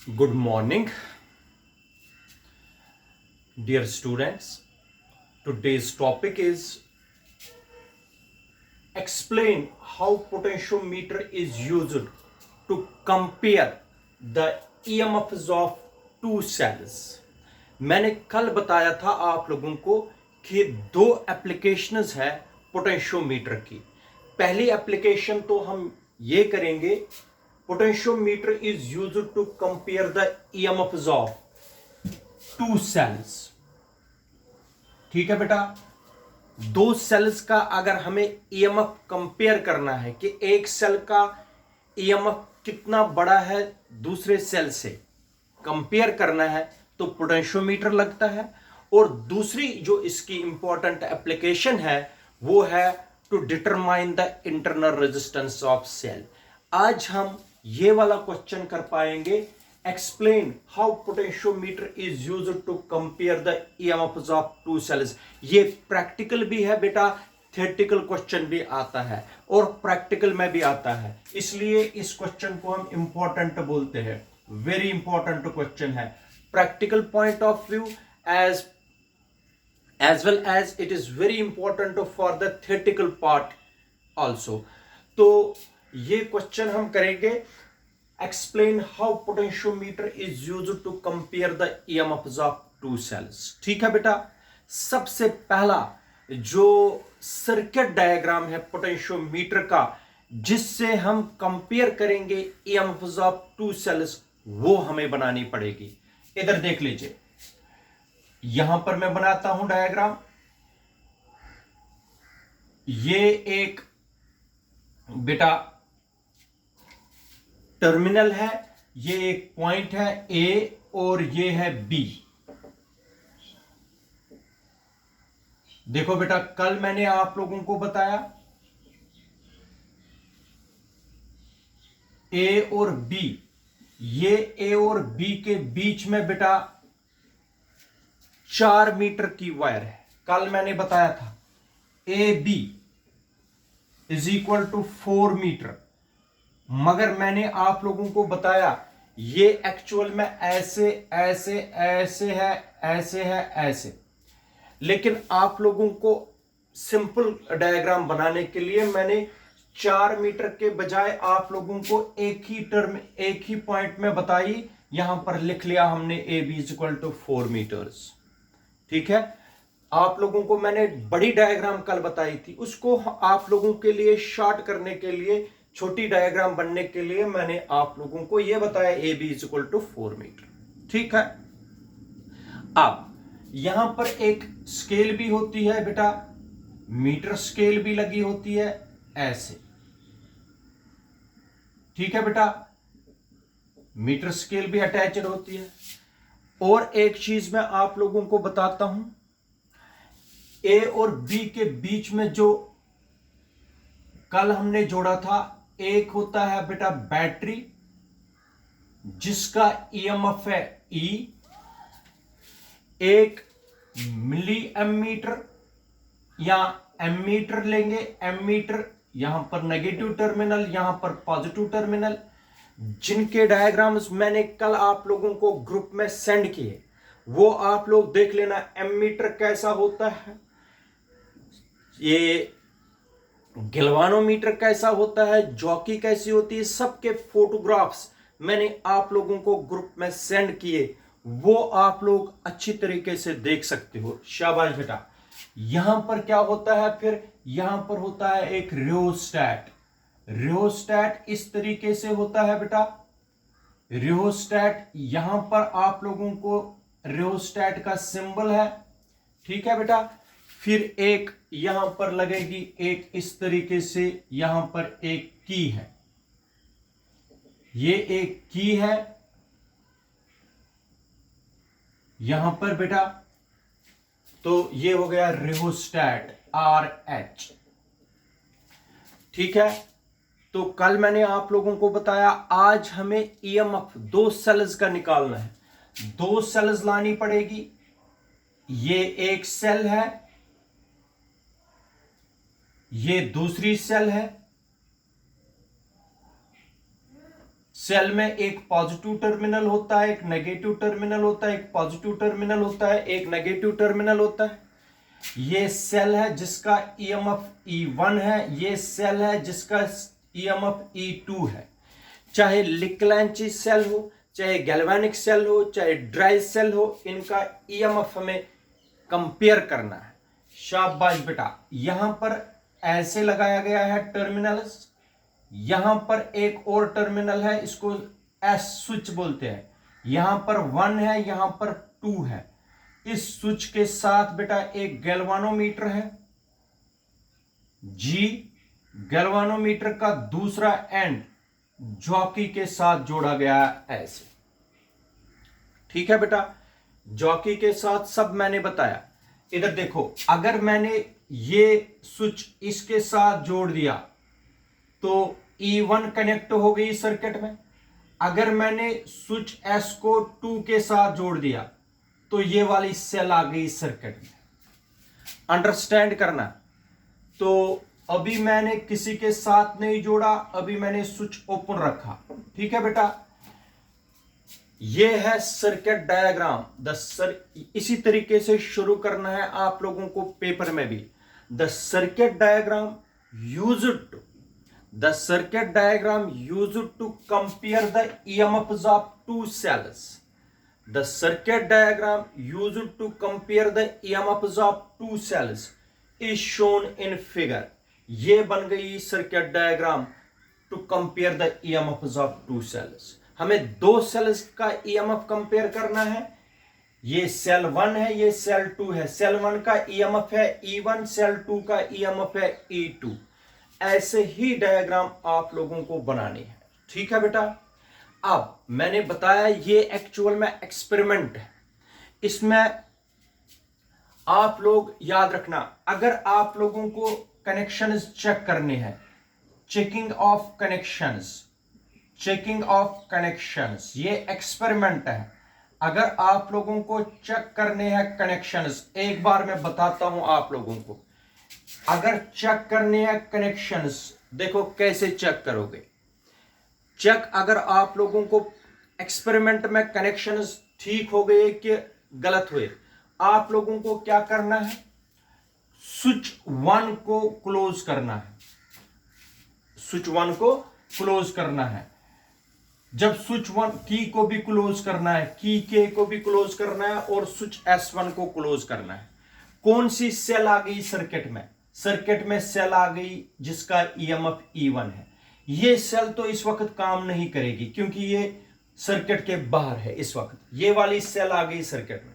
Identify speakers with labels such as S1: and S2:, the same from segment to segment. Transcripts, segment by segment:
S1: Good morning, dear students. Today's topic is explain how potentiometer is used to compare the EMFs of two cells. मैंने कल बताया था आप लोगों को कि दो एप्लीकेशंस है पोटेंशियोमीटर की। पहली एप्लीकेशन तो हम ये करेंगे, potentiometer is used to compare the EMFs of two cells. ठीक है बेटा, दो सेल्स का अगर हमें ईएमएफ कंपेयर करना है कि एक सेल का ईएमएफ कितना बड़ा है दूसरे सेल से कंपेयर करना है तो पोटेंशियोमीटर लगता है। और दूसरी जो इसकी इंपॉर्टेंट एप्लीकेशन है वो है to determine the internal resistance of cell. आज हम ये वाला क्वेश्चन कर पाएंगे, explain how potentiometer is used to compare the EMFs of two cells. ये प्रैक्टिकल भी है बेटा, थ्योरेटिकल क्वेश्चन भी आता है और प्रैक्टिकल में भी आता है, इसलिए इस क्वेश्चन को हम इंपॉर्टेंट बोलते हैं। वेरी इंपॉर्टेंट क्वेश्चन है, practical point of view as well as it is very important for the theoretical part also। तो ये क्वेश्चन हम करेंगे, explain how potentiometer is used to compare the EMFs of two cells। ठीक है बेटा, सबसे पहला जो सर्किट डायग्राम है पोटेंशियोमीटर का जिससे हम कंपेयर करेंगे EMFs ऑफ टू सेल्स, वो हमें बनानी पड़ेगी। इधर देख लीजिए, यहां पर मैं बनाता हूं डायग्राम। ये एक बेटा टर्मिनल है, ये एक पॉइंट है ए और ये है बी। देखो बेटा, कल मैंने आप लोगों को बताया ए और बी, ये ए और बी के बीच में बेटा 4 मीटर की वायर है। कल मैंने बताया था A B is equal to 4 meter, मगर मैंने आप लोगों को बताया ये एक्चुअल में ऐसे ऐसे ऐसे है, ऐसे है, ऐसे। लेकिन आप लोगों को सिंपल डायग्राम बनाने के लिए मैंने 4 मीटर के बजाय आप लोगों को एक ही टर्म एक ही पॉइंट में बताई, यहां पर लिख लिया हमने A B is equal to 4 meters. ठीक है, आप लोगों को मैंने बड़ी डायग्राम कल बताई थी, उसको आप लोगों के लिए शॉर्ट करने के लिए, छोटी डायग्राम बनने के लिए मैंने आप लोगों को यह बताया A B is equal to 4 meter. ठीक है, अब यहां पर एक स्केल भी होती है बेटा, मीटर स्केल भी लगी होती है ऐसे। ठीक है बेटा, मीटर स्केल भी अटैच्ड होती है। और एक चीज मैं आप लोगों को बताता हूं, ए और बी के बीच में जो कल हमने जोड़ा था, एक होता है बेटा बैटरी जिसका ईएमएफ है ई, एक मिली एमीटर या एमीटर लेंगे, एमीटर यहां पर नेगेटिव टर्मिनल, यहां पर पॉजिटिव टर्मिनल, जिनके डायग्राम्स मैंने कल आप लोगों को ग्रुप में सेंड किए, वो आप लोग देख लेना। एमीटर कैसा होता है, ये गैल्वानोमीटर कैसा होता है, जॉकी कैसी होती है, सबके फोटोग्राफ्स मैंने आप लोगों को ग्रुप में सेंड किए, वो आप लोग अच्छी तरीके से देख सकते हो। शाबाश बेटा। यहां पर क्या होता है, फिर यहां पर होता है एक रियोस्टैट। रियोस्टैट इस तरीके से होता है बेटा, रियोस्टैट यहां पर आप लोगों को रियोस्टैट का सिंबल है। ठीक है बेटा, फिर एक यहां पर लगेगी, एक इस तरीके से यहां पर एक की है, ये एक की है यहां पर बेटा, तो ये हो गया रियोस्टैट RH। ठीक है, तो कल मैंने आप लोगों को बताया आज हमें ईएमएफ दो सेल्स का निकालना है, दो सेल्स लानी पड़ेगी। ये एक सेल है, ये दूसरी सेल है, सेल में एक पॉजिटिव टर्मिनल होता है, एक नेगेटिव टर्मिनल होता है, एक पॉजिटिव टर्मिनल होता है, एक नेगेटिव टर्मिनल होता है। ये सेल है जिसका ईएमएफ E1 है, ये सेल है जिसका ईएमएफ E2 है। चाहे लिकलांची सेल हो, चाहे गैल्वेनिक सेल हो, चाहे ड्राई सेल हो, इनका ईएमएफ हमें कंपेयर करना है। शाबाश बेटा, यहां पर ऐसे लगाया गया है टर्मिनल्स, यहां पर एक और टर्मिनल है, इसको एस स्विच बोलते हैं। यहां पर 1 है, यहां पर 2 है। इस स्विच के साथ बेटा एक गैल्वानोमीटर है, जी गैल्वानोमीटर का दूसरा एंड जॉकी के साथ जोड़ा गया है ऐसे। ठीक है बेटा, जॉकी के साथ सब मैंने बताया। इधर देखो, अगर मैंने ये स्विच इसके साथ जोड़ दिया तो E1 कनेक्ट हो गई सर्किट में। अगर मैंने स्विच S को 2 के साथ जोड़ दिया तो ये वाली सेल आ गई सर्किट में। अंडरस्टैंड करना। तो अभी मैंने किसी के साथ नहीं जोड़ा, अभी मैंने स्विच ओपन रखा। ठीक है बेटा, ये है सर्किट डायग्राम। इसी तरीके से शुरू करना है आप लोगों को पेपर में भी। The circuit diagram used to compare the EMFs of two cells. The circuit diagram used to compare the EMFs of two cells is shown in figure. ये बन गई circuit diagram to compare the EMFs of two cells. हमें दो sales का EMF compare करना है। ये cell 1 है, ये सेल 2 है। सेल 1 का EMF है E1, सेल 2 का EMF है E2। ऐसे ही डायग्राम आप लोगों को बनानी है। ठीक है बेटा, अब मैंने बताया ये एक्चुअल में एक्सपेरिमेंट है। इसमें आप लोग याद रखना, अगर आप लोगों को कनेक्शंस चेक करने हैं, चेकिंग ऑफ कनेक्शंस, ये एक्सपेरिमेंट है। अगर आप लोगों को चेक करने हैं कनेक्शंस, एक बार मैं बताता हूं आप लोगों को। अगर चेक करने हैं कनेक्शंस, देखो कैसे चेक करोगे। चेक अगर आप लोगों को एक्सपेरिमेंट में कनेक्शंस ठीक हो गए कि गलत हुए, आप लोगों को क्या करना है, स्विच 1 को क्लोज करना है। स्विच 1 को क्लोज करना है। जब स्विच 1 की को भी क्लोज करना है, की के को भी क्लोज करना है, और स्विच S1 को क्लोज करना है। कौन सी सेल आ गई सर्किट में? सर्किट में सेल आ गई जिसका EMF E1 है। ये सेल तो इस वक्त काम नहीं करेगी क्योंकि ये सर्किट के बाहर है इस वक्त। ये वाली सेल आ गई सर्किट में।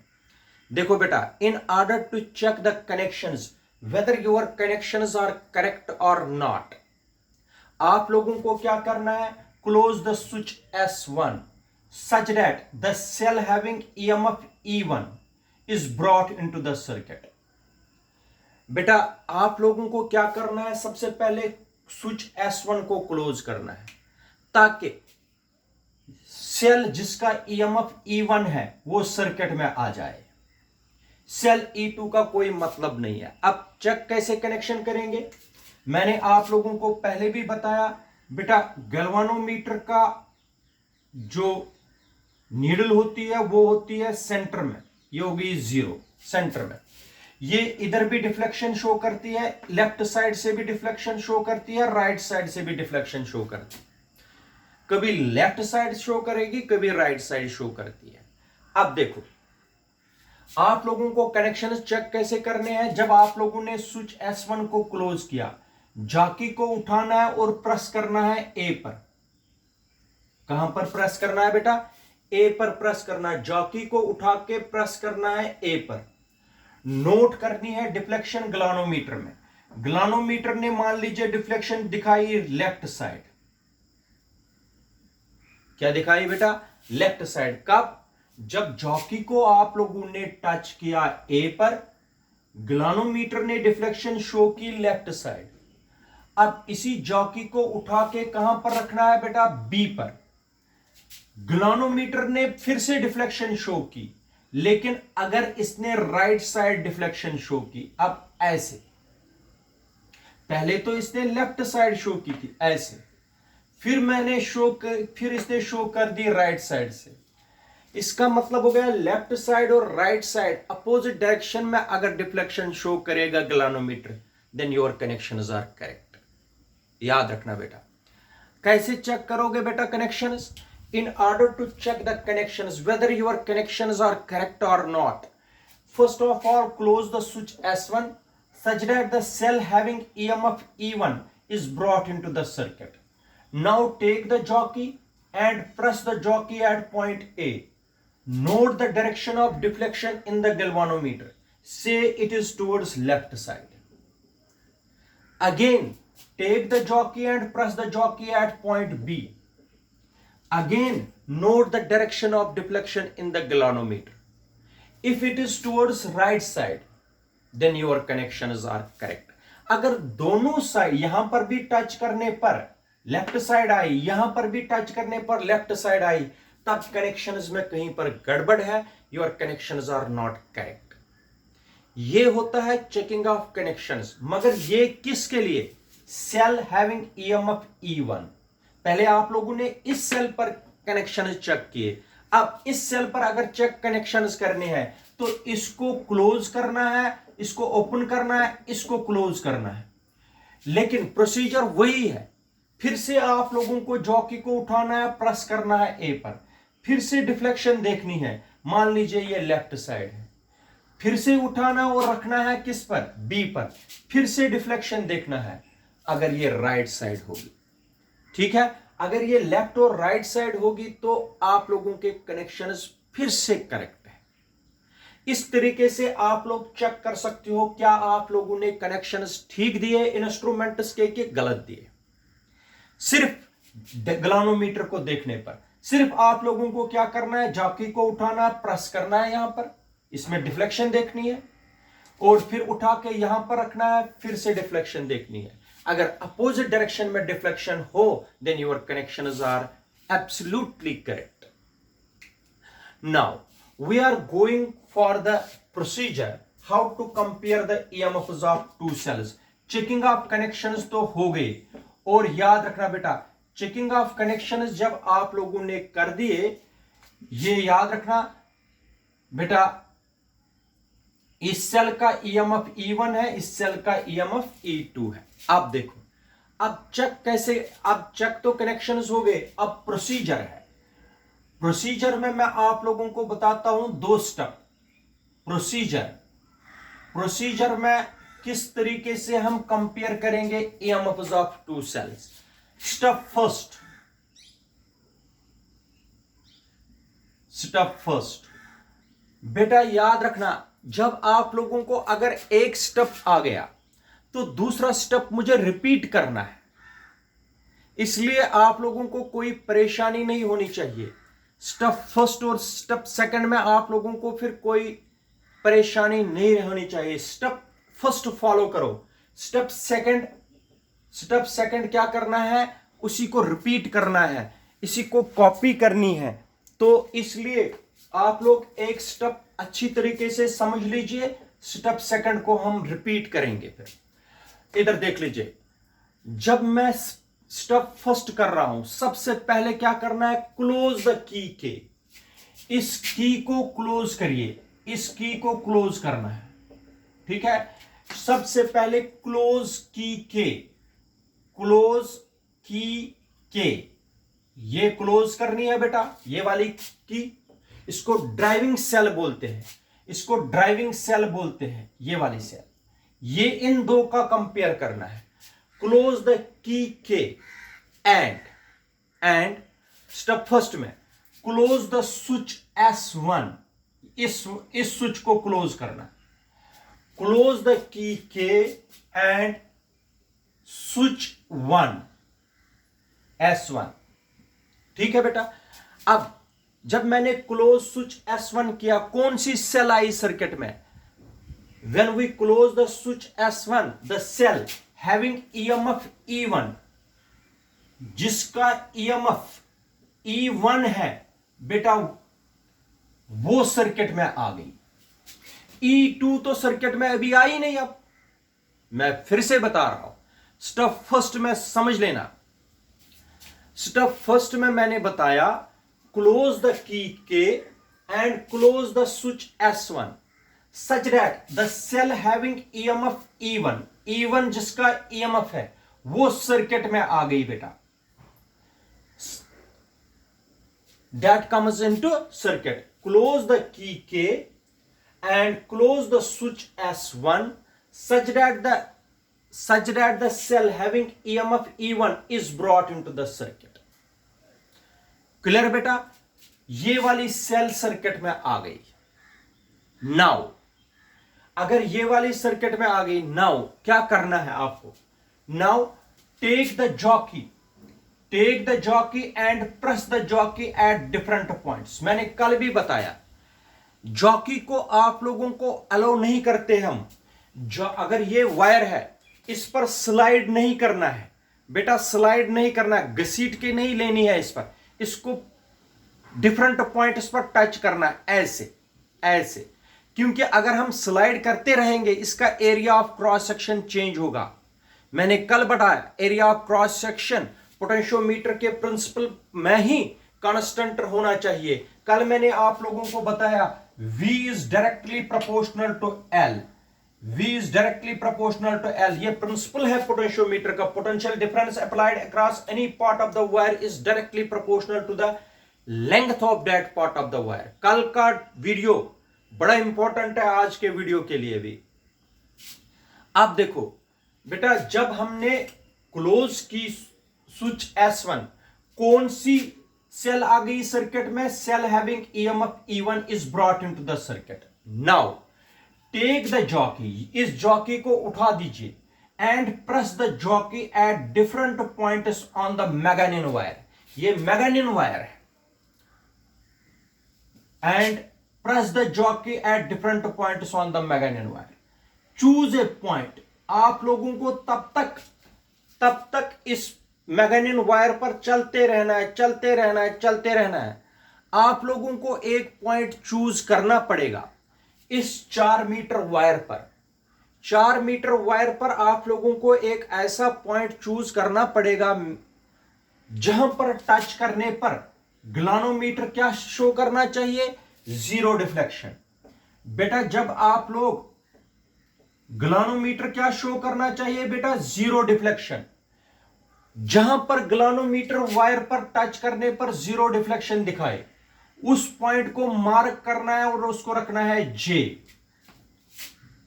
S1: देखो बेटा, in order to check the connections whether your connections are correct और नॉट, आप लोगों को क्या करना है, close the switch S1 such that the cell having EMF E1 is brought into the circuit। बेटा आप लोगों को क्या करना है, सबसे पहले स्विच S1 को क्लोज करना है ताकि सेल जिसका EMF E1 है वो सर्किट में आ जाए। सेल E2 का कोई मतलब नहीं है। अब चेक कैसे कनेक्शन करेंगे, मैंने आप लोगों को पहले भी बताया बेटा। गैल्वानोमीटर का जो नीडल होती है वो होती है सेंटर में, ये होगी 0 सेंटर में। ये इधर भी डिफ्लेक्शन शो करती है, लेफ्ट साइड से भी डिफ्लेक्शन शो करती है, राइट साइड से भी डिफ्लेक्शन शो करती है। कभी लेफ्ट साइड शो करेगी, कभी राइट साइड शो करती है। अब देखो, आप लोगों को कनेक्शन चेक कैसे करने हैं। जब आप लोगों ने स्विच S1 को क्लोज किया, जॉकी को उठाना है और प्रेस करना है A पर। कहां पर प्रेस करना है बेटा, A पर प्रेस करना है। जॉकी को उठा के प्रेस करना है A पर। नोट करनी है डिफ्लेक्शन ग्लानोमीटर में। ग्लानोमीटर ने मान लीजिए डिफ्लेक्शन दिखाई लेफ्ट साइड। क्या दिखाई बेटा, लेफ्ट साइड। कब, जब जॉकी को आप लोगों ने टच किया A पर, ग्लानोमीटर ने डिफ्लेक्शन शो की लेफ्ट साइड। अब इसी जॉकी को उठा के कहां पर रखना है बेटा, B पर। ग्लानोमीटर ने फिर से डिफ्लेक्शन शो की, लेकिन अगर इसने राइट साइड डिफ्लेक्शन शो की, अब ऐसे, पहले तो इसने लेफ्ट साइड शो की थी ऐसे, फिर इसने शो कर दी राइट साइड से। इसका मतलब हो गया लेफ्ट साइड और राइट साइड अपोजिट डायरेक्शन में अगर डिफ्लेक्शन शो करेगा galvanometer, then your connections are correct. याद रखना बेटा। कैसे चेक करोगे बेटा connections? In order to check the connections whether your connections are correct और not, first of all close the switch S1 such that the cell having EMF E1 is brought into the circuit. Now take the jockey and press the jockey at point A. Note the direction of deflection in the galvanometer. Say it is towards left side. Again take the jockey and press the jockey at point B. Again note the direction of deflection in the galvanometer. If it is towards right side, then your connections are correct. अगर दोनों side यहां पर भी touch करने पर left side I, यहां पर भी टच करने पर लेफ्ट साइड आई, तब कनेक्शंस में कहीं पर गड़बड़ है, your connections are not correct. ये होता है चेकिंग ऑफ कनेक्शंस। मगर ये किसके लिए? Cell having EMF E1। पहले आप लोगों ने इस सेल पर कनेक्शन चेक किए, अब इस सेल पर अगर चेक कनेक्शंस करने हैं तो इसको क्लोज करना है, इसको ओपन करना है, इसको क्लोज करना है। लेकिन प्रोसीजर वही है। फिर से आप लोगों को जॉकी को उठाना है, प्रेस करना है ए पर, फिर से डिफ्लेक्शन देखनी है। मान लीजिए ये लेफ्ट साइड है, फिर से उठाना और रखना है किस पर? बी पर, फिर से डिफ्लेक्शन देखना है अगर ये राइट साइड होगी। ठीक है, अगर ये लेफ्ट और राइट साइड होगी तो आप लोगों के कनेक्शंस फिर से करेक्ट है। इस तरीके से आप लोग चेक कर सकते हो क्या आप लोगों ने कनेक्शंस ठीक दिए इंस्ट्रूमेंट्स के कि गलत दिए। सिर्फ गैल्वेनोमीटर को देखने पर सिर्फ आप लोगों को क्या करना है? जॉकी को उठाना, प्रेस करना है, यहां पर इसमें डिफ्लेक्शन देखनी है और फिर उठा के यहां पर रखना है, फिर से डिफ्लेक्शन देखनी है। अगर अपोजिट डायरेक्शन में डिफ्लेक्शन हो then your connections are absolutely correct. Now we are going for the procedure how to compare the EMFs of two cells. Checking of connections तो हो गई, और याद रखना बेटा चेकिंग ऑफ कनेक्शंस जब आप लोगों ने कर दिए, ये याद रखना बेटा इस सेल का ईएमएफ E1 है, इस सेल का ईएमएफ E2 है। अब देखो, अब चेक कैसे? अब चेक तो कनेक्शंस हो गए, अब प्रोसीजर है। प्रोसीजर में मैं आप लोगों को बताता हूं 2 स्टेप। प्रोसीजर में किस तरीके से हम कंपेयर करेंगे EMFs of two cells. Step first बेटा याद रखना, जब आप लोगों को अगर एक स्टेप आ गया तो दूसरा स्टेप मुझे रिपीट करना है, इसलिए आप लोगों को कोई परेशानी नहीं होनी चाहिए। स्टेप फर्स्ट और स्टेप सेकंड में आप लोगों को फिर कोई परेशानी नहीं होनी चाहिए। स्टेप फर्स्ट फॉलो करो, स्टेप सेकंड क्या करना है? उसी को रिपीट करना है, इसी को कॉपी करनी है। तो इसलिए आप लोग एक स्टेप अच्छी तरीके से समझ लीजिए, स्टेप सेकंड को हम रिपीट करेंगे। फिर इधर देख लीजिए, जब मैं स्टेप फर्स्ट कर रहा हूं सबसे पहले क्या करना है? क्लोज द की के। इस की को क्लोज करिए, इस की को क्लोज करना है। ठीक है, सबसे पहले क्लोज की के, ये क्लोज करनी है बेटा, ये वाली की। इसको ड्राइविंग सेल बोलते हैं, ये वाली सेल। ये इन दो का कंपेयर करना है। Close the key K and step first में क्लोज द स्विच S1। इस स्विच को क्लोज करना। Close the key K and switch 1 S1। ठीक है बेटा, अब जब मैंने क्लोज स्विच S1 किया, कौन सी सेल आई सर्किट में? When we close the switch S1, the cell having EMF E1, जिसका EMF E1 है बेटा, वो सर्किट में आ गई। E2 तो सर्किट में अभी आई नहीं। अब मैं फिर से बता रहा हूं, स्टेप फर्स्ट में समझ लेना। स्टेप फर्स्ट में मैंने बताया close the key K and close the switch S1 such that the cell having EMF E1 जिसका EMF है वो सर्किट में आ गई बेटा, that comes into circuit. Close the key K and close the switch S1 such that the cell having EMF E1 is brought into the circuit. Clear बेटा? ये वाली cell circuit में आ गई. नाउ अगर ये वाली सर्किट में आ गई, नाउ क्या करना है आपको? Now take the jockey and press the jockey at different points. मैंने कल भी बताया जॉकी को आप लोगों को अलाउ नहीं करते हम. जो अगर ये वायर है इस पर स्लाइड नहीं करना है बेटा, स्लाइड नहीं करना, घसीट के नहीं लेनी है इस पर, इसको डिफरेंट पॉइंट्स पर टच करना है ऐसे, क्योंकि अगर हम स्लाइड करते रहेंगे इसका area of cross section change होगा. मैंने कल बताया area of cross section potentiometer के प्रिंसिपल में ही कांस्टेंट होना चाहिए. कल मैंने आप लोगों को बताया V is directly proportional to L. ये प्रिंसिपल है पोटेंशियोमीटर का. Potential difference applied across any part of the wire is directly proportional to the length of that part of the wire. कल का वीडियो बड़ा इंपॉर्टेंट है आज के video के लिए भी. आप देखो बेटा, जब हमने क्लोज की स्विच S1, कौन सी सेल आ गई सर्किट में? Cell having EMF E1 is brought into the circuit. Now take the jockey, इस जॉकी को उठा दीजिए and press the jockey at different points on the manganin wire. ये मैगनीन वायर है. And press the jockey at different points on the manganin wire. Choose a point. आप लोगों को तब तक इस मैगनीन वायर पर चलते रहना है. आप लोगों को एक पॉइंट चूज करना पड़ेगा इस 4 मीटर वायर पर. 4 मीटर वायर पर आप लोगों को एक ऐसा पॉइंट चूज करना पड़ेगा जहां पर टच करने पर ग्लानोमीटर क्या शो करना चाहिए? 0 डिफ्लेक्शन. बेटा जब आप लोग ग्लानोमीटर क्या शो करना चाहिए बेटा? 0 डिफ्लेक्शन. जहां पर ग्लानोमीटर वायर पर टच करने पर 0 डिफ्लेक्शन दिखाए उस पॉइंट को मार्क करना है और उसको रखना है J.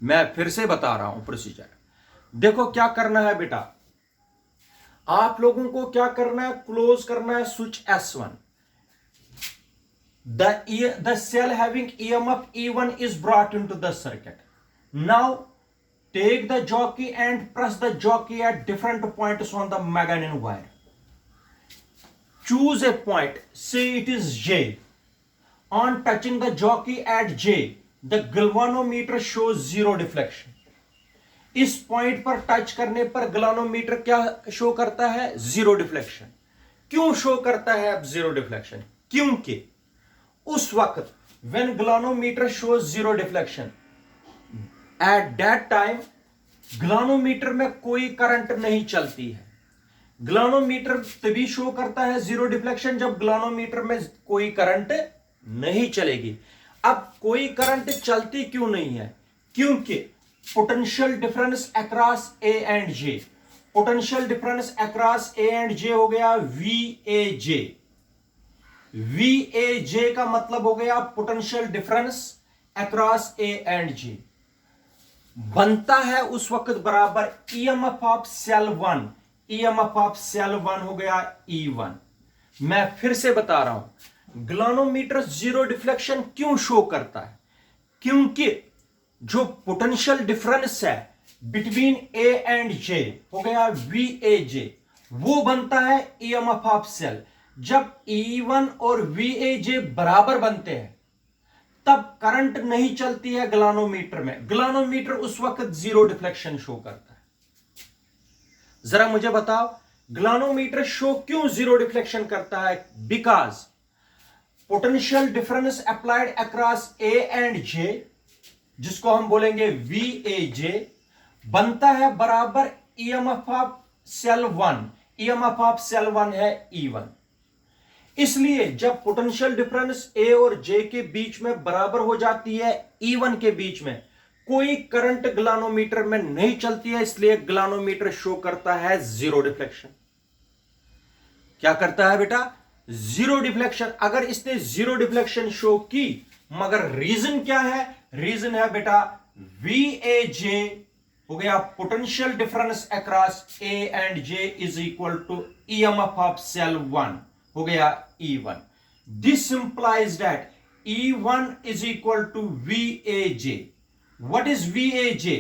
S1: मैं फिर से बता रहा हूं प्रोसीजर. देखो क्या करना है बेटा, आप लोगों को क्या करना है? क्लोज करना है switch S1. The cell having EMF E1 is brought into the circuit. Now take the jockey and press the jockey at different points on the Maganin wire. Choose a point, say it is J. On touching the jockey at J, the galvanometer shows 0 deflection. इस point पर touch करने पर ग्लानोमीटर क्या show करता है? 0 deflection. क्यों show करता है अब 0 डिफ्लेक्शन? क्योंकि उस वक्त when galvanometer shows 0 deflection, at that time galvanometer में कोई करंट नहीं चलती है. ग्लानोमीटर तभी शो करता है 0 डिफ्लेक्शन जब ग्लानोमीटर में कोई करंट नहीं चलेगी. अब कोई करंट चलती क्यों नहीं है? क्योंकि potential difference across A and J. Potential difference across A and J हो गया VAJ. VAJ का मतलब हो गया potential difference across A and J. बनता है उस वक्त बराबर EMF of cell 1. EMF of cell 1 हो गया E1. मैं फिर से बता रहा हूं, ग्लानोमीटर 0 डिफ्लेक्शन क्यों शो करता है? क्योंकि जो पोटेंशियल डिफरेंस है बिटवीन A एंड J हो गया VAJ, वो बनता है EMF ऑफ सेल. जब E1 और VAJ बराबर बनते हैं तब करंट नहीं चलती है ग्लानोमीटर में. ग्लानोमीटर उस वक्त 0 डिफ्लेक्शन शो करता है. जरा मुझे बताओ ग्लानोमीटर शो क्यों 0 डिफ्लेक्शन करता है? Because potential difference applied across A and J, जिसको हम बोलेंगे VAJ, बनता है बराबर EMF of cell 1. EMF of cell 1 है E1। इसलिए जब पोटेंशियल डिफरेंस ए और जे के बीच में बराबर हो जाती है E1 के बीच में, कोई करंट ग्लानोमीटर में नहीं चलती है, इसलिए ग्लानोमीटर शो करता है जीरो डिफ्लेक्शन। क्या करता है बेटा? Zero deflection. अगर इसने जीरो डिफ्लेक्शन शो की, मगर रीजन क्या है? रीजन है बेटा VAJ हो गया potential difference across A and J is equal to EMF of cell 1 हो गया E1। This implies that E1 is equal to VAJ। What is VAJ?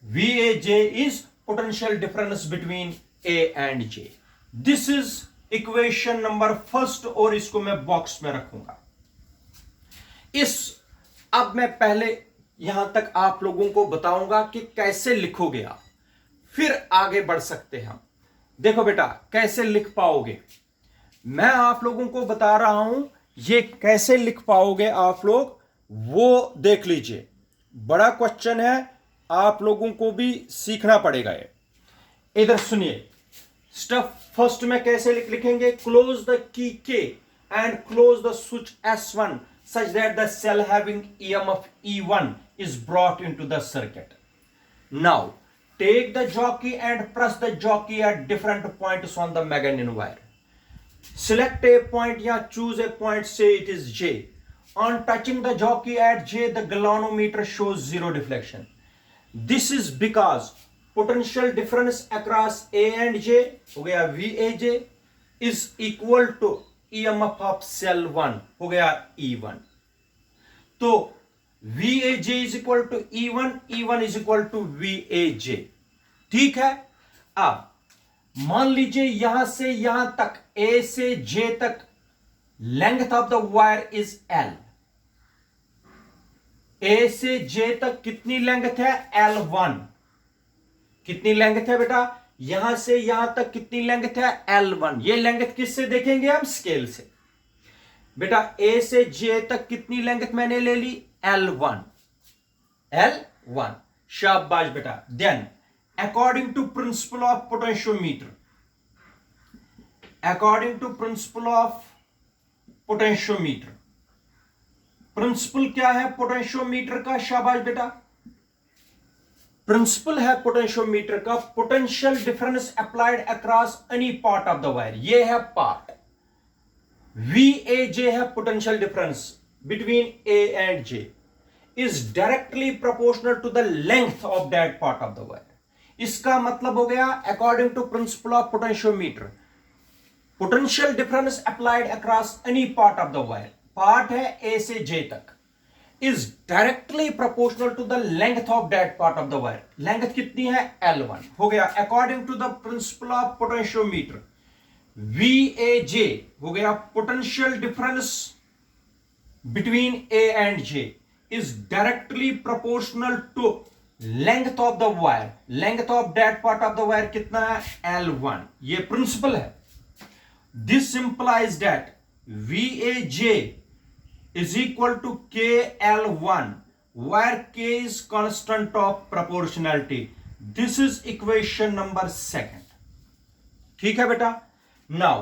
S1: VAJ is potential difference between A and J. This is equation number first, और इसको मैं box में रखूंगा। अब मैं पहले यहां तक आप लोगों को बताऊंगा कि कैसे लिखोगे आप, फिर आगे बढ़ सकते हैं हम। देखो बेटा, कैसे लिख पाओगे, मैं आप लोगों को बता रहा हूं। ये कैसे लिख पाओगे आप लोग, वो देख लीजिए। बड़ा क्वेश्चन है, आप लोगों को भी सीखना पड़ेगा ये। इधर सुनिए, स्टेप फर्स्ट में कैसे लिखेंगे? Close the key K and close the switch S1 such that the cell having EMF E1 is brought into the circuit. Now take the jockey and press the jockey at different points on the Maganin wire. Select a point या choose a point, say it is J. On touching the jockey at J, the galvanometer shows zero deflection. This is because potential difference across A and J हो गया VAJ is equal to EMF of cell 1 हो गया E1। तो VAJ is equal to E1, E1 is equal to VAJ। ठीक है। अब मान लीजिए यहां से यहां तक, A से J तक length of the wire is L। A से J तक कितनी लेंथ है? L1। कितनी लेंथ है बेटा? यहां से यहां तक कितनी लेंथ है? L1। ये लेंथ किससे देखेंगे हम? स्केल से। बेटा A से J तक कितनी लेंथ मैंने ले ली? L1। L1। शाबाश बेटा। Then according to principle of potentiometer, according to principle of potentiometer, principle क्या है पोटेंशियोमीटर का? शाबाश बेटा। प्रिंसिपल है पोटेंशियोमीटर का potential difference applied across any part of the wire. ये है पार्ट। VAJ है potential difference between A and J is directly proportional to the length of that part of the wire. इसका मतलब हो गया according to principle of potentiometer, potential difference applied across any part of the wire, part है A से J तक, is directly proportional to the length of that part of the wire। Length कितनी है? L1 हो गया। according to the principle of potentiometer, VAJ हो गया potential difference between A and J is directly proportional to length of the wire। length of that part of the wire कितना है? L1। ये principle है। this implies that VAJ is equal to KL1 where K is constant of proportionality। This is equation number second। ठीक है बेटा। Now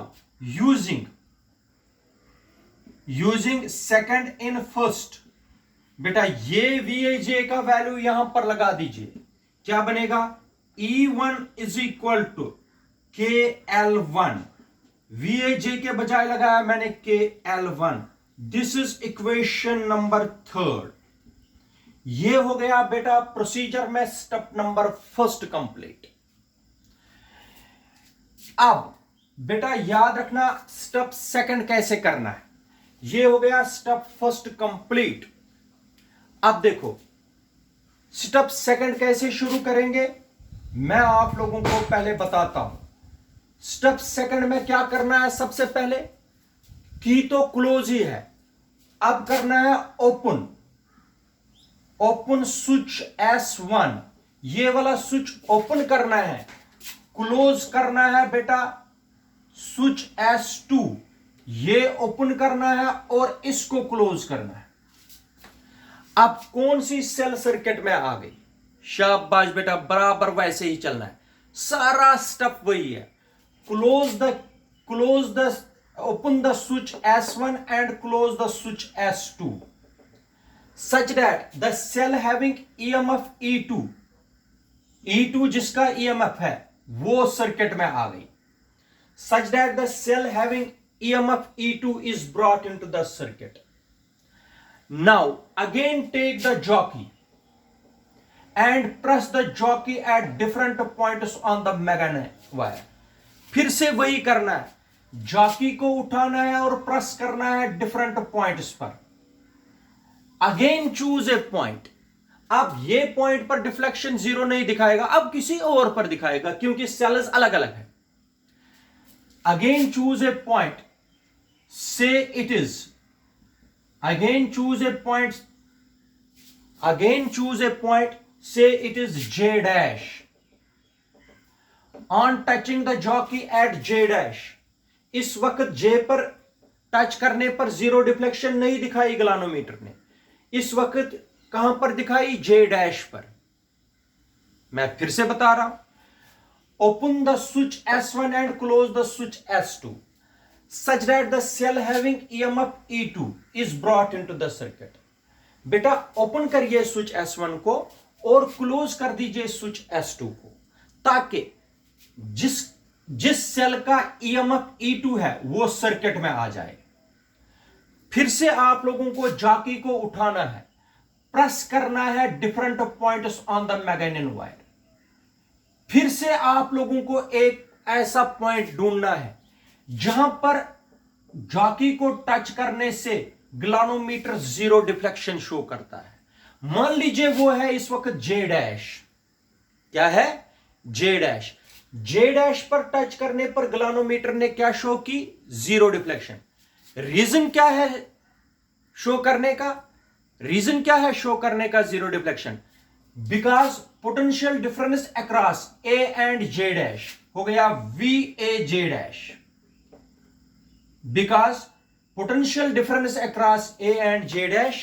S1: using second in first, बेटा ये VAJ का वैल्यू यहां पर लगा दीजिए। क्या बनेगा? E1 is equal to KL1। VAJ के बजाय लगाया मैंने KL1। This is equation number third. ये हो गया बेटा प्रोसीजर में स्टेप नंबर फर्स्ट कंप्लीट। अब बेटा याद रखना स्टेप सेकंड कैसे करना है। ये हो गया स्टेप फर्स्ट कंप्लीट। अब देखो स्टेप सेकंड कैसे शुरू करेंगे, मैं आप लोगों को पहले बताता हूं। स्टेप सेकंड में क्या करना है? सबसे पहले की तो क्लोज ही है, अब करना है ओपन। ओपन स्विच S1, ये वाला स्विच ओपन करना है। क्लोज करना है बेटा स्विच S2, ये ओपन करना है और इसको क्लोज करना है। अब कौन सी सेल सर्किट में आ गई? शाबाश बेटा, बराबर वैसे ही चलना है। सारा स्टेप वही है। open the switch S1 and close the switch S2 such that the cell having EMF E2 जिसका EMF है वो सर्किट में आ गई, such that the cell having EMF E2 is brought into the circuit. Now again take the jockey and press the jockey at different points on the magnet wire. फिर से वही करना है, जॉकी को उठाना है और प्रेस करना है डिफरेंट पॉइंट्स पर. Again choose a point. अब ये पॉइंट पर डिफ्लेक्शन जीरो नहीं दिखाएगा, अब किसी और पर दिखाएगा क्योंकि सेल्स अलग अलग है. Again choose a point, say it is. Again choose a point, say it is J dash. On touching the jockey at J dash, इस वक्त J पर टच करने पर जीरो डिफ्लेक्शन नहीं दिखाई गलानोमीटर ने, इस वक्त कहां पर दिखाई? J dash पर. मैं फिर से बता रहा हूं, open the switch S1 and close the switch S2 such that the cell having EMF E2 is brought into the circuit. बेटा ओपन करिए स्विच S1 को और क्लोज कर दीजिए स्विच S2 को, ताकि जिस सेल का EMF E2 है वो सर्किट में आ जाए. फिर से आप लोगों को जॉकी को उठाना है, प्रेस करना है different points on the magnetic wire. फिर से आप लोगों को एक ऐसा पॉइंट ढूंढना है जहां पर जॉकी को टच करने से ग्लानोमीटर जीरो डिफ्लेक्शन शो करता है. मान लीजिए वो है इस वक्त J dash. क्या है? J dash. J dash पर टच करने पर ग्लानोमीटर ने क्या शो की? Zero deflection. रीजन क्या है शो करने का? रीजन क्या है शो करने का zero deflection? Because potential difference across A and J dash हो गया VAJ dash. Because potential difference across A and J dash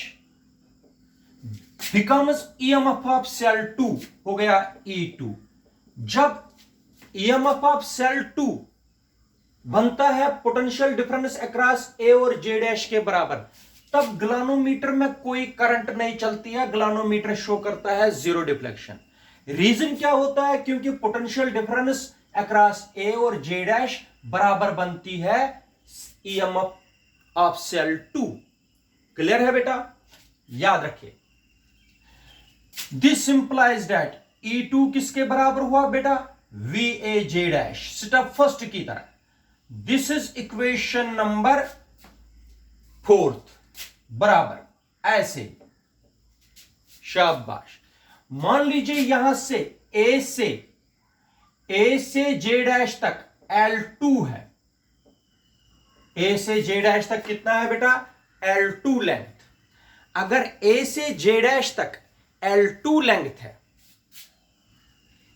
S1: becomes EMF of cell 2 हो गया E2. जब EMF of cell 2 बनता है पोटेंशियल डिफरेंस अक्रॉस A और J dash के बराबर, तब ग्लानोमीटर में कोई करंट नहीं चलती है, ग्लानोमीटर शो करता है जीरो डिफ्लेक्शन. रीजन क्या होता है? क्योंकि पोटेंशियल डिफरेंस अक्रॉस A और J dash बराबर बनती है EMF ऑफ सेल 2. क्लियर है बेटा? याद रखिए. दिस इंप्लाइज दैट E2 किसके बराबर हुआ बेटा? VAJ dash. स्टेप फर्स्ट की तरह. This is equation number 4. बराबर ऐसे. शाबाश. मान लीजिए यहां से A से J dash तक L2 है. A से J dash तक कितना है बेटा? L2 length. अगर A से J dash तक L2 लेंथ है,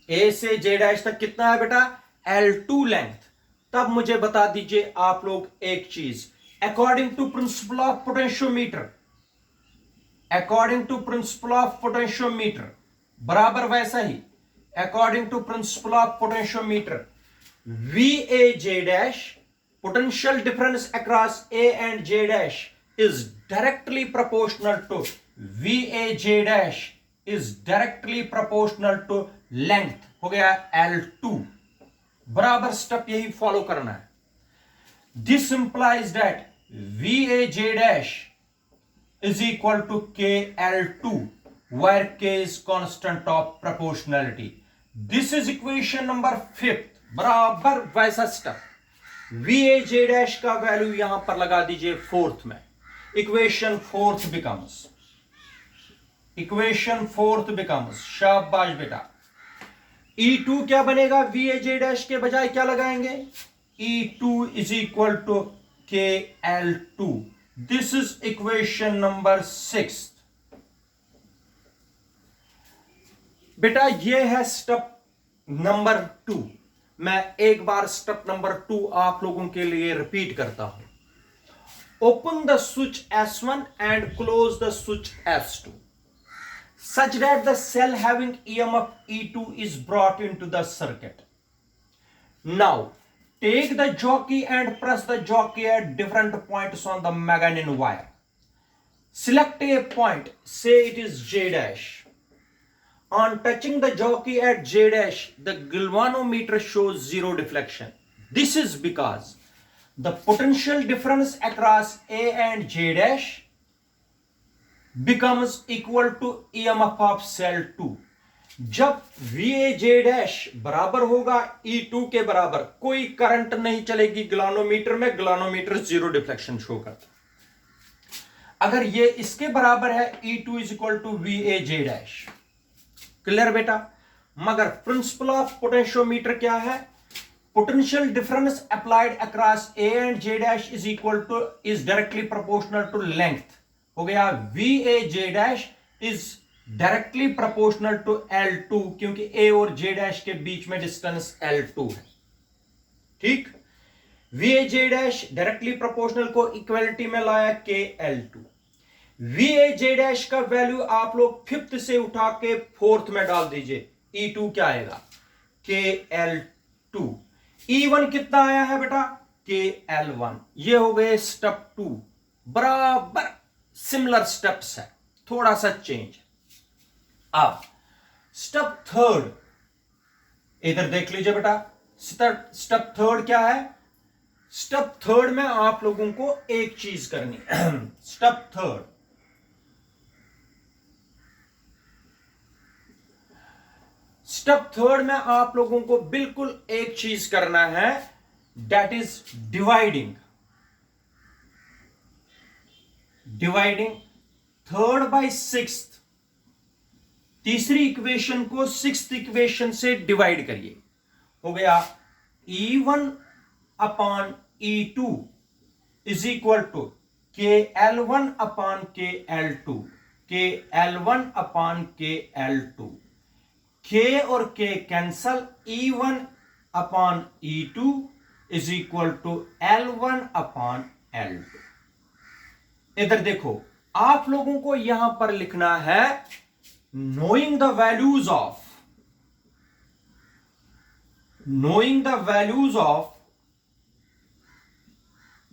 S1: A से J dash तक कितना है बेटा? L2 length. तब मुझे बता दीजिए आप लोग एक चीज, according to principle of potentiometer, बराबर वैसा ही according to principle of potentiometer, VAJ dash potential difference across A and J dash is directly proportional to VAJ dash is directly proportional to length हो गया L2. बराबर step यही follow करना है. This implies that VAJ dash is equal to KL2 where K is constant of proportionality. This is equation number 5. बराबर वैसा step. VAJ dash का value यहां पर लगा दीजिए 4th में. इक्वेशन 4th बिकम्स शाबाश बेटा. E2 क्या बनेगा? VAJ dash के बजाय क्या लगाएंगे? E2 is equal to KL2. This is equation number 6. बेटा ये है स्टेप नंबर 2. मैं एक बार स्टेप नंबर 2 आप लोगों के लिए रिपीट करता हूं. Open the switch S1 and close the switch S2 such that the cell having EMF E2 is brought into the circuit. Now take the jockey and press the jockey at different points on the manganese wire. Select a point, say it is J dash. On touching the jockey at J dash, the galvanometer shows zero deflection. This is because the potential difference across A and J dash becomes equal to EMF of cell 2. जब VAJ dash बराबर होगा E2 के बराबर, कोई current नहीं चलेगी ग्लानोमीटर में, ग्लानोमीटर zero deflection show करता। अगर ये इसके बराबर है E2 is equal to VAJ dash. Clear बेटा? मगर प्रिंसिपल ऑफ पोटेंशियोमीटर क्या है? Potential difference applied across A and J dash is equal to is directly proportional to length. हो गया VAJ dash is directly proportional to L2, क्योंकि A और J dash के बीच में डिस्टेंस L2 है। ठीक, VAJ डैश डायरेक्टली प्रोपोर्शनल को equality में लाया KL2। VAJ डैश का वैल्यू आप लोग फिफ्थ से उठा के फोर्थ में डाल दीजिए। E2 क्या आएगा? KL2। E1 कितना आया है बेटा? KL1। ये हो गए स्टेप 2। बराबर सिमिलर स्टेप्स है, थोड़ा सा चेंज। अब स्टेप थर्ड इधर देख लीजिए बेटा। स्टेप थर्ड क्या है? स्टेप थर्ड में आप लोगों को एक चीज करनी स्टेप थर्ड में आप लोगों को बिल्कुल एक चीज करना है, that is dividing third by sixth. तीसरी इक्वेशन को सिक्स्थ इक्वेशन से डिवाइड करिए। हो गया E1 upon E2 is equal to KL1 upon KL2, KL1 upon KL2। K और K cancel, E1 upon E2 is equal to L1 upon L2। इधर देखो, आप लोगों को यहां पर लिखना है knowing the values of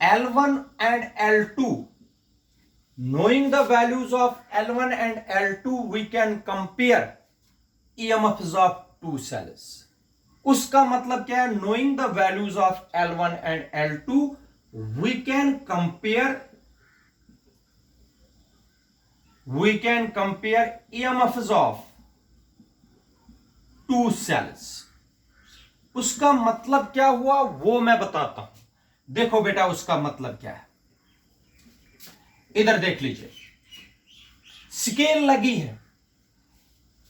S1: L1 and L2, knowing the values of L1 and L2 we can compare EMFs of two cells। उसका मतलब क्या है? knowing the values of L1 and L2 we can compare EMFs of two cells। उसका मतलब क्या हुआ वो मैं बताता हूं। देखो बेटा, उसका मतलब क्या है, इधर देख लीजिए। स्केल लगी है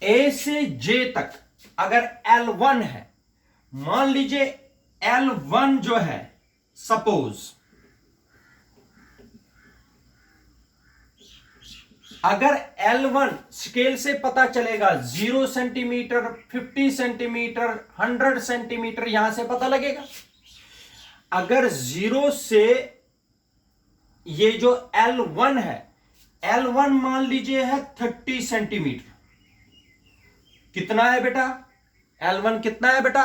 S1: A से J तक। अगर L1 है, मान लीजिए L1 जो है, सपोज अगर L1 स्केल से पता चलेगा 0 सेंटीमीटर, 50 सेंटीमीटर, 100 सेंटीमीटर, यहां से पता लगेगा। अगर 0 से ये जो L1 है, L1 मान लीजिए है 30 सेंटीमीटर। कितना है बेटा? L1 कितना है बेटा?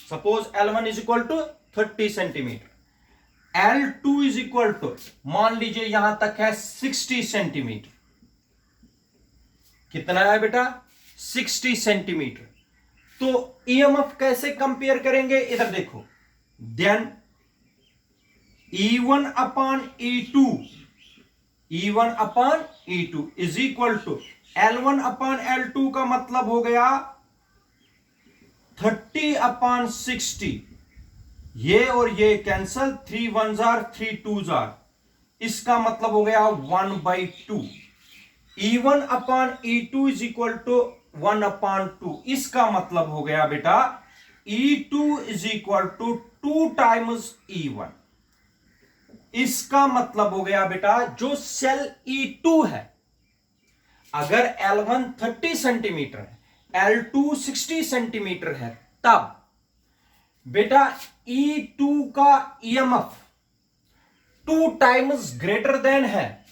S1: Suppose L1 is equal to 30 centimeter. L2 is equal to मान लीजिए यहां तक है 60 सेंटीमीटर। कितना है बेटा? 60 सेंटीमीटर। तो EMF कैसे कंपेयर करेंगे? इधर देखो, then E1 upon E2 is equal to L1 upon L2 का मतलब हो गया 30 अपॉन 60। ये और ये cancel, 3 1s are 3 2s are, इसका मतलब हो गया 1/2। E1 upon E2 is equal to 1/2। इसका मतलब हो गया बेटा E2 is equal to 2 times E1। इसका मतलब हो गया बेटा जो सेल E2 है, अगर L1 30 सेंटीमीटर है, L2 60 सेंटीमीटर है, तब बेटा E2 का EMF 2 टाइम्स ग्रेटर देन है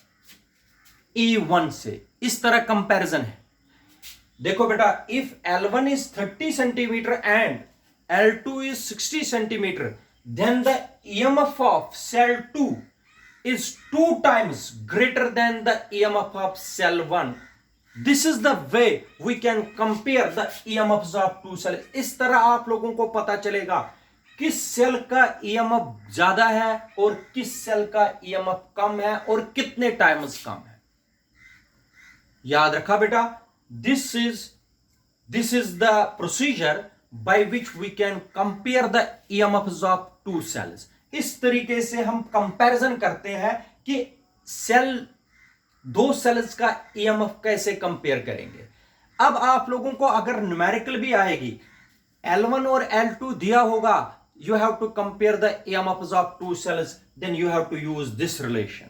S1: E1 से। इस तरह कंपैरिजन है। देखो बेटा, if L1 is 30 centimetre and L2 is 60 centimetre, then the EMF of cell 2 is 2 times greater than the EMF of cell 1. This is the way we can compare the EMFs of two cells. इस तरह आप लोगों को पता चलेगा किस cell का EMF ज्यादा है और किस सेल का EMF कम है और कितने टाइम्स कम है। याद रखा बेटा, this is the procedure by which we can compare the EMFs of two cells. इस तरीके से हम कंपैरिजन करते हैं कि दो सेल्स का EMF कैसे कंपेयर करेंगे। अब आप लोगों को अगर न्यूमेरिकल भी आएगी, L1 और L2 दिया होगा, you have to compare the EMFs of two cells, then you have to use this relation.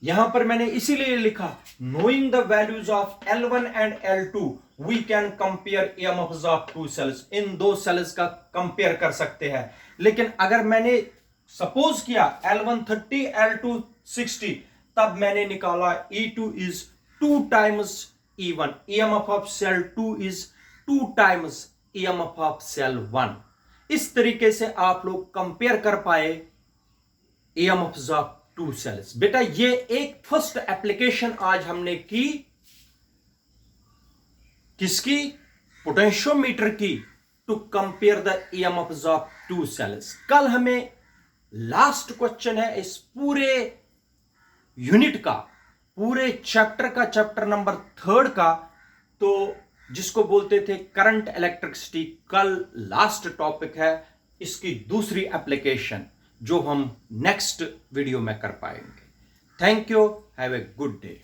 S1: यहां पर मैंने इसीलिए लिखा, knowing the values of L1 and L2 we can compare EMFs of two cells. इन दो sales का compare कर सकते हैं। लेकिन अगर मैंने सपोज किया L1 30 L2 60, तब मैंने निकाला E2 is 2 times E1. EMF of cell 2 is 2 times EMF of cell 1. इस तरीके से आप लोग कंपेयर कर पाए EMFs of टू सेल्स। बेटा ये एक फर्स्ट एप्लीकेशन आज हमने की, किसकी? पोटेंशियोमीटर की, to compare the EMFs of two cells. कल हमें लास्ट क्वेश्चन है इस पूरे यूनिट का, पूरे चैप्टर का, चैप्टर नंबर 3 का, तो जिसको बोलते थे करंट इलेक्ट्रिसिटी, कल लास्ट टॉपिक है, इसकी दूसरी एप्लीकेशन जो हम नेक्स्ट वीडियो में कर पाएंगे। Thank you, have a good day.